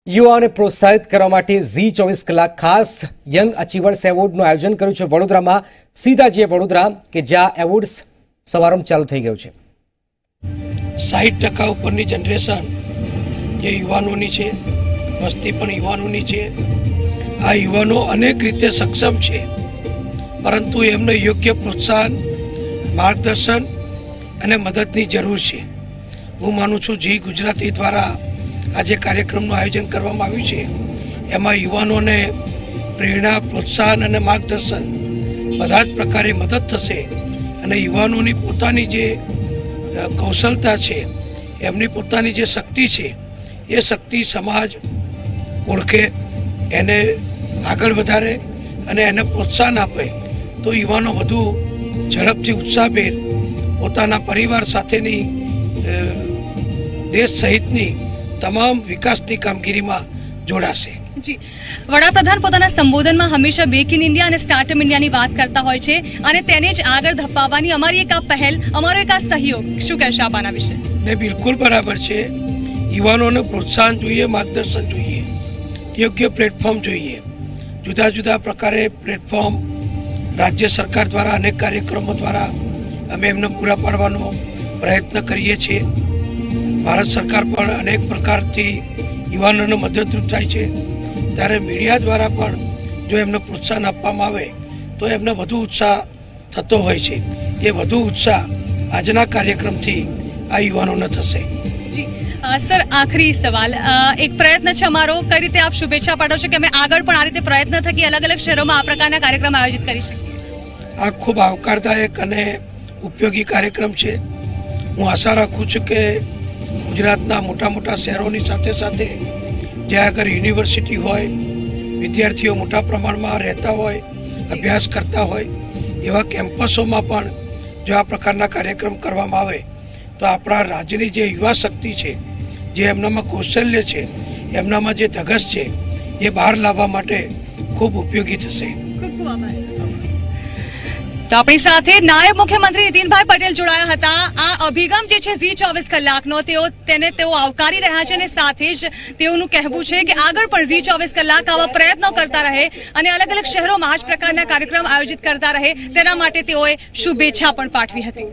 યુવાઓને પ્રોત્સાહિત કરવા માટે ઝી 24 કલાક ખાસ યંગ અચીવર્સ એવોર્ડનું આયોજન કર્યું છે વડોદરામાં સીધા જે વડોદરા કે જ્યાં એવોર્ડ સમારંભ ચાલુ થઈ ગયો છે। 60% ઉપરની જનરેશન જે યુવાનોની છે, વસ્તી પણ યુવાનોની છે। આ યુવાનો અનેક રીતે સક્ષમ છે, પરંતુ એમને યોગ્ય પ્રોત્સાહન, માર્ગદર્શન અને મદદની જરૂર છે। હું માનું છું જી ગુજરાતી દ્વારા આજે કાર્યક્રમનું આયોજન કરવામાં આવ્યું છે, એમાં યુવાનોને પ્રેરણા, પ્રોત્સાહન અને માર્ગદર્શન બધા જ પ્રકારે મદદ થશે અને યુવાનોની પોતાની જે કૌશલતા છે, એમની પોતાની જે શક્તિ છે, એ શક્તિ સમાજ ઓળખે, એને આગળ વધારે અને એને પ્રોત્સાહન આપે તો યુવાનો વધુ ઝડપથી ઉત્સાહભેર પોતાના પરિવાર સાથેની દેશ સહિતની તમામ વિકાસની કામગીરીમાં જોડાશે। જી, વડાપ્રધાન પોતાના સંબોધનમાં હંમેશા મેક ઇન ઇન્ડિયા અને સ્ટાર્ટઅપ ઇન્ડિયાની વાત કરતા હોય છે અને તેને જ આગળ ધપાવવાની અમારી એક આ પહેલ, અમારો એક આ સહયોગ, શું કહેશો આપ આના વિશે? ને બિલકુલ બરાબર છે। યુવાનોને પ્રોત્સાહન જોઈએ, માર્ગદર્શન જોઈએ, યોગ્ય પ્લેટફોર્મ જોઈએ। જુદા જુદા પ્રકારે પ્લેટફોર્મ રાજ્ય સરકાર દ્વારા અનેક કાર્યક્રમો દ્વારા અમે એમને પૂરા પાડવાનો પ્રયત્ન કરીએ છીએ। ભારત સરકાર પણ અનેક પ્રકારથી યુવાનોને મદદરૂપ થાય છે, ત્યારે મીડિયા દ્વારા પણ જો એમને પ્રોત્સાહન આપવામાં આવે તો એમને વધુ ઉત્સાહ થતો હોય છે। એ વધુ ઉત્સાહ આજના કાર્યક્રમથી આ યુવાનોને થશે। સર, આખરી સવાલ, એક પ્રયત્ન છે અમારો, કઈ રીતે આપ શુભેચ્છા પાઠવશો કે અમે આગળ પણ આ રીતે પ્રયત્ન થકી અલગ અલગ શહેરોમાં આ પ્રકારના કાર્યક્રમ આયોજિત કરી શકીએ? આ ખૂબ આવકારદાયક અને ઉપયોગી કાર્યક્રમ છે। હું આશા રાખું છું કે ગુજરાતના મોટા મોટા શહેરોની સાથે સાથે જ્યાં આગળ યુનિવર્સિટી હોય, વિદ્યાર્થીઓ મોટા પ્રમાણમાં રહેતા હોય, અભ્યાસ કરતા હોય, એવા કેમ્પસોમાં પણ જો આ પ્રકારના કાર્યક્રમ કરવામાં આવે તો આપણા રાજ્યની જે યુવા શક્તિ છે, જે એમનામાં કૌશલ્ય છે, એમનામાં જે ધગશ છે, એ બહાર લાવવા માટે ખૂબ ઉપયોગી થશે। ખૂબ ખૂબ આભાર। તો આપણી સાથે નાયબ મુખ્યમંત્રી નીતિનભાઈ પટેલ જોડાયા હતા। આ અભિગમ જે છે ઝી 24 કલાકનો તેઓ આવકારી રહ્યા છે અને સાથે જ તેઓનું કહેવું છે કે આગળ પણ ઝી 24 કલાક આવા પ્રયત્નો કરતા રહે અને અલગ અલગ શહેરોમાં આ જ પ્રકારના કાર્યક્રમ આયોજિત કરતા રહે, તેના માટે તેઓએ શુભેચ્છા પણ પાઠવી હતી।